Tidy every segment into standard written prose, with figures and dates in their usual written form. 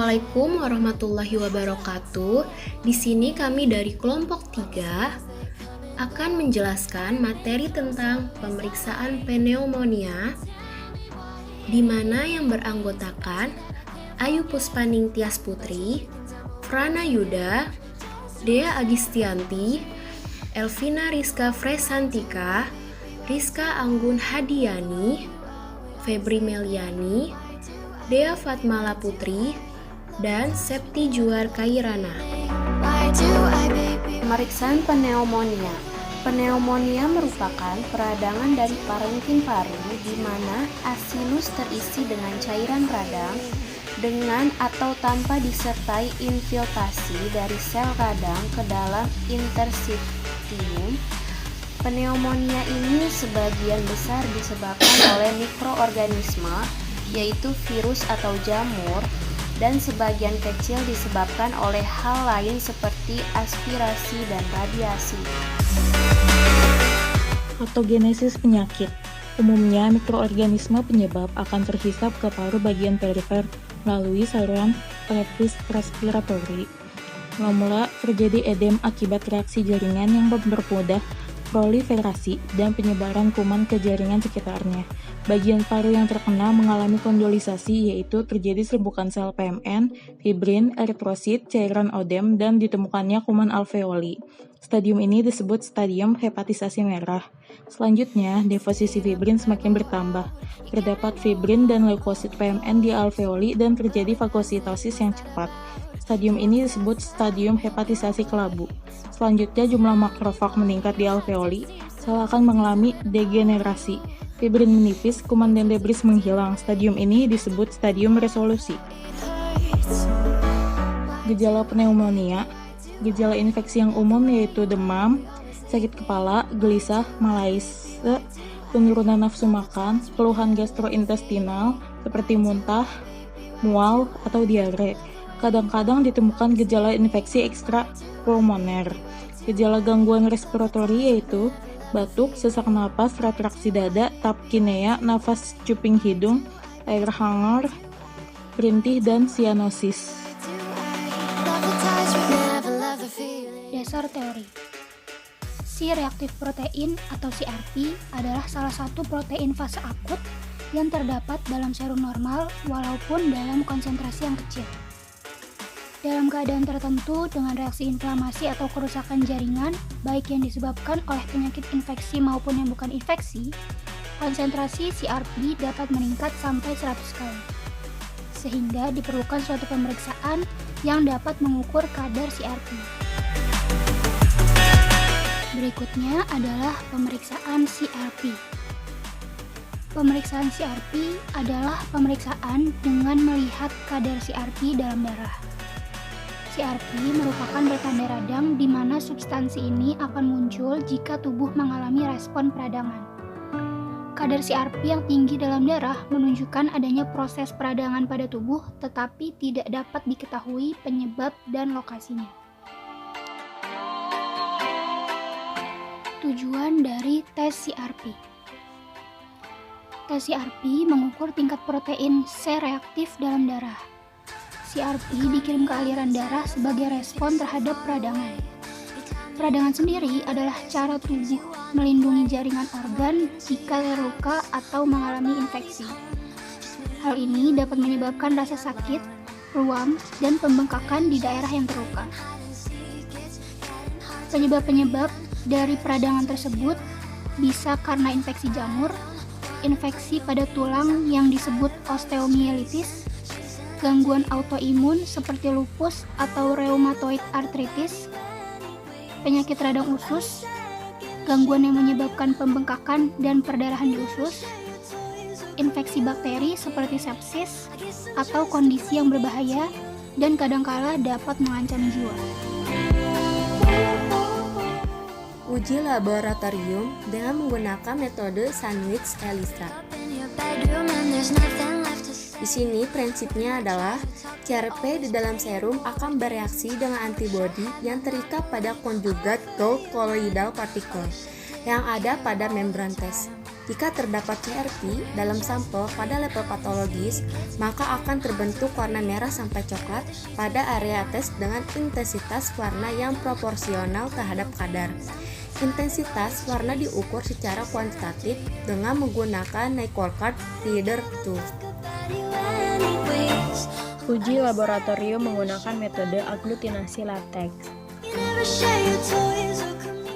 Assalamualaikum warahmatullahi wabarakatuh. Di sini kami dari kelompok 3 akan menjelaskan materi tentang pemeriksaan pneumonia di mana yang beranggotakan Ayu Puspaning Tias Putri, Frana Yuda, Dea Agistianti, Elvina Rizka Fresantika, Rizka Anggun Hadiani, Febri Meliani, Dea Fatmala Putri, dan Septi Juar Kairana. Pemeriksaan pneumonia. Pneumonia merupakan peradangan dari parenkim paru di mana asinus terisi dengan cairan radang dengan atau tanpa disertai infiltrasi dari sel radang ke dalam interstitium. Pneumonia ini sebagian besar disebabkan oleh mikroorganisme, yaitu virus atau jamur, dan sebagian kecil disebabkan oleh hal lain seperti aspirasi dan radiasi. Patogenesis penyakit. Umumnya mikroorganisme penyebab akan terhisap ke paru bagian perifer melalui saluran respiratori. Mula-mula terjadi edem akibat reaksi jaringan yang mempermudah proliferasi dan penyebaran kuman ke jaringan sekitarnya. Bagian paru yang terkena mengalami kondolisasi, yaitu terjadi serbukan sel PMN, fibrin, eritrosit, cairan odem, dan ditemukannya kuman alveoli. Stadium ini disebut stadium hepatisasi merah. Selanjutnya, deposisi fibrin semakin bertambah. Terdapat fibrin dan leukosit PMN di alveoli dan terjadi fagositosis yang cepat. Stadium ini disebut stadium hepatisasi kelabu. Selanjutnya, jumlah makrofag meningkat di alveoli. Sel akan mengalami degenerasi. Fibrin menipis, kuman dan debris menghilang. Stadium ini disebut stadium resolusi. Gejala pneumonia. Gejala infeksi yang umum yaitu demam, sakit kepala, gelisah, malaise, penurunan nafsu makan, keluhan gastrointestinal seperti muntah, mual, atau diare. Kadang-kadang ditemukan gejala infeksi ekstrapulmoner. Gejala gangguan respiratori yaitu batuk, sesak napas, retraksi dada, tapkinea, nafas cuping hidung, air hangat, perintih, dan sianosis. Dasar teori. C-reaktif protein atau CRP adalah salah satu protein fase akut yang terdapat dalam serum normal walaupun dalam konsentrasi yang kecil. Dalam keadaan tertentu dengan reaksi inflamasi atau kerusakan jaringan, baik yang disebabkan oleh penyakit infeksi maupun yang bukan infeksi, konsentrasi CRP dapat meningkat sampai 100 kali. Sehingga diperlukan suatu pemeriksaan yang dapat mengukur kadar CRP. Berikutnya adalah pemeriksaan CRP. Pemeriksaan CRP adalah pemeriksaan dengan melihat kadar CRP dalam darah. CRP merupakan pertanda radang di mana substansi ini akan muncul jika tubuh mengalami respon peradangan. Kadar CRP yang tinggi dalam darah menunjukkan adanya proses peradangan pada tubuh, tetapi tidak dapat diketahui penyebab dan lokasinya. Tujuan dari tes CRP. Tes CRP mengukur tingkat protein C reaktif dalam darah. CRP dikirim ke aliran darah sebagai respon terhadap peradangan. Peradangan sendiri adalah cara tubuh melindungi jaringan organ jika terluka atau mengalami infeksi. Hal ini dapat menyebabkan rasa sakit, ruam, dan pembengkakan di daerah yang terluka. Penyebab-penyebab dari peradangan tersebut bisa karena infeksi jamur, infeksi pada tulang yang disebut osteomielitis, gangguan autoimun seperti lupus atau rheumatoid arthritis, penyakit radang usus, gangguan yang menyebabkan pembengkakan dan perdarahan di usus, infeksi bakteri seperti sepsis, atau kondisi yang berbahaya dan kadangkala dapat mengancam jiwa. Uji laboratorium dengan menggunakan metode Sandwich-ELISA. Di sini prinsipnya adalah CRP di dalam serum akan bereaksi dengan antibodi yang terikat pada konjugat gold colloidal particle yang ada pada membran tes. Jika terdapat CRP dalam sampel pada level patologis, maka akan terbentuk warna merah sampai coklat pada area tes dengan intensitas warna yang proporsional terhadap kadar. Intensitas warna diukur secara kuantitatif dengan menggunakan Nyquist Reader Tool. Uji laboratorium menggunakan metode aglutinasi lateks.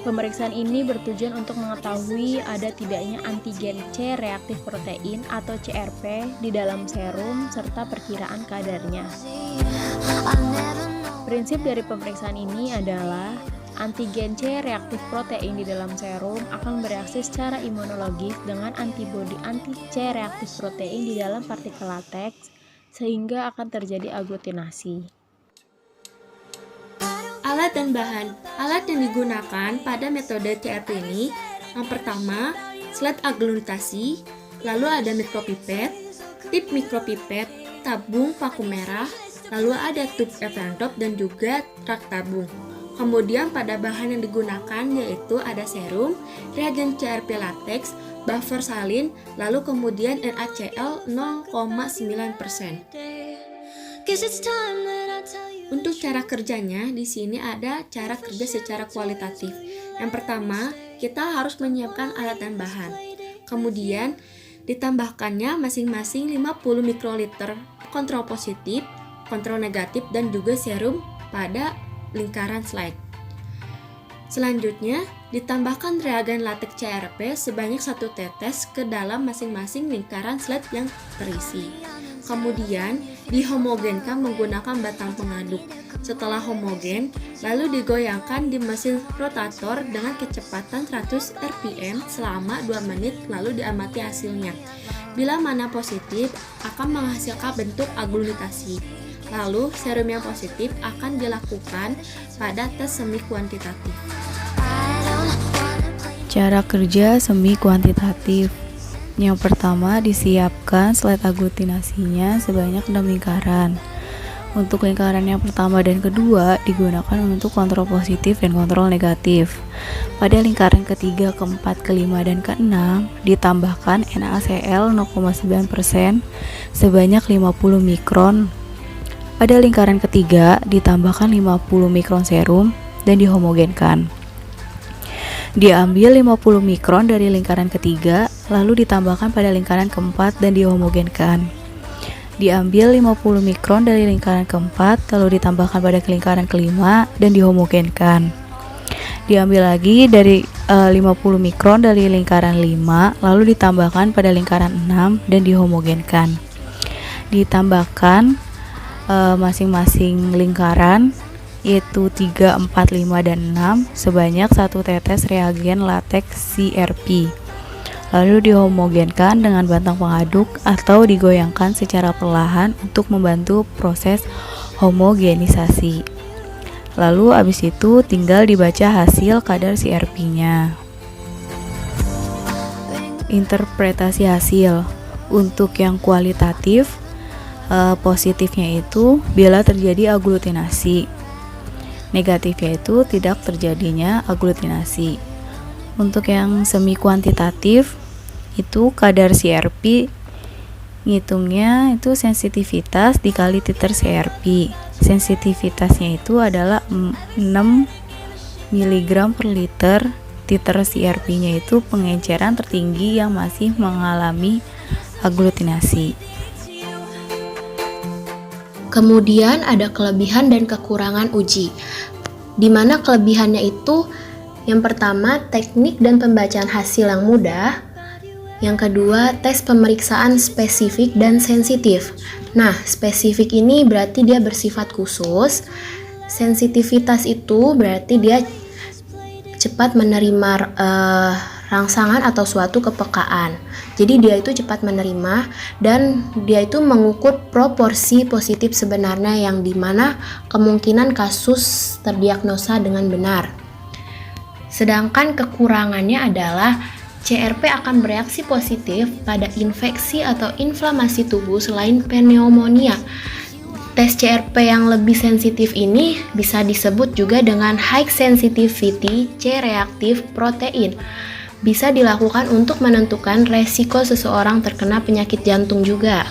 Pemeriksaan ini bertujuan untuk mengetahui ada tidaknya antigen C reaktif protein atau CRP di dalam serum serta perkiraan kadarnya. Prinsip dari pemeriksaan ini adalah antigen C reaktif protein di dalam serum akan bereaksi secara imunologis dengan antibodi anti-C reaktif protein di dalam partikel lateks sehingga akan terjadi aglutinasi. Alat dan bahan. Alat yang digunakan pada metode CRP ini, yang pertama, slide aglutinasi, lalu ada mikropipet, tip mikropipet, tabung paku merah, lalu ada tube eventop dan juga truk tabung. Kemudian pada bahan yang digunakan yaitu ada serum, reagen CRP latex, buffer salin, lalu kemudian NaCl 0,9%. Untuk cara kerjanya, di sini ada cara kerja secara kualitatif. Yang pertama, kita harus menyiapkan alat dan bahan. Kemudian, ditambahkannya masing-masing 50 mikroliter kontrol positif, kontrol negatif, dan juga serum pada lingkaran slide. Selanjutnya, ditambahkan reagen latex CRP sebanyak 1 tetes ke dalam masing-masing lingkaran slide yang terisi. Kemudian, dihomogenkan menggunakan batang pengaduk. Setelah homogen, lalu digoyangkan di mesin rotator dengan kecepatan 100 rpm selama 2 menit lalu diamati hasilnya. Bila mana positif, akan menghasilkan bentuk aglutinasi. Lalu, serum yang positif akan dilakukan pada tes semi kuantitatif. Cara kerja semi kuantitatif. Yang pertama, disiapkan slide aglutinasinya sebanyak 6 lingkaran. Untuk lingkaran yang pertama dan kedua digunakan untuk kontrol positif dan kontrol negatif. Pada lingkaran ketiga, keempat, kelima, dan keenam ditambahkan NaCl 0,9% sebanyak 50 mikron. Pada lingkaran ketiga ditambahkan 50 mikron serum dan dihomogenkan. Diambil 50 mikron dari lingkaran ketiga, lalu ditambahkan pada lingkaran keempat dan dihomogenkan. Diambil 50 mikron dari lingkaran keempat, lalu ditambahkan pada lingkaran kelima dan dihomogenkan. Diambil lagi dari 50 mikron dari lingkaran 5, lalu ditambahkan pada lingkaran 6 dan dihomogenkan. Ditambahkan masing-masing lingkaran yaitu 3, 4, 5, dan 6 sebanyak 1 tetes reagen latex CRP. Lalu dihomogenkan dengan batang pengaduk atau digoyangkan secara perlahan untuk membantu proses homogenisasi. Lalu habis itu tinggal dibaca hasil kadar CRP-nya. Interpretasi hasil. Untuk yang kualitatif, positifnya itu bila terjadi aglutinasi, negatifnya itu tidak terjadinya aglutinasi. Untuk yang semi kuantitatif itu kadar CRP ngitungnya itu sensitivitas dikali titer CRP. Sensitivitasnya itu adalah 6 mg per liter. Titer CRP-nya itu pengenceran tertinggi yang masih mengalami aglutinasi. Kemudian ada kelebihan dan kekurangan uji. Di mana kelebihannya itu yang pertama teknik dan pembacaan hasil yang mudah. Yang kedua tes pemeriksaan spesifik dan sensitif. Nah, spesifik ini berarti dia bersifat khusus. Sensitivitas itu berarti dia cepat menerima rangsangan atau suatu kepekaan. Jadi dia itu cepat menerima dan dia itu mengukur proporsi positif sebenarnya yang dimana kemungkinan kasus terdiagnosa dengan benar. Sedangkan kekurangannya adalah CRP akan bereaksi positif pada infeksi atau inflamasi tubuh selain pneumonia. Tes CRP yang lebih sensitif ini bisa disebut juga dengan high sensitivity C reaktif protein. bisa dilakukan untuk menentukan resiko seseorang terkena penyakit jantung juga.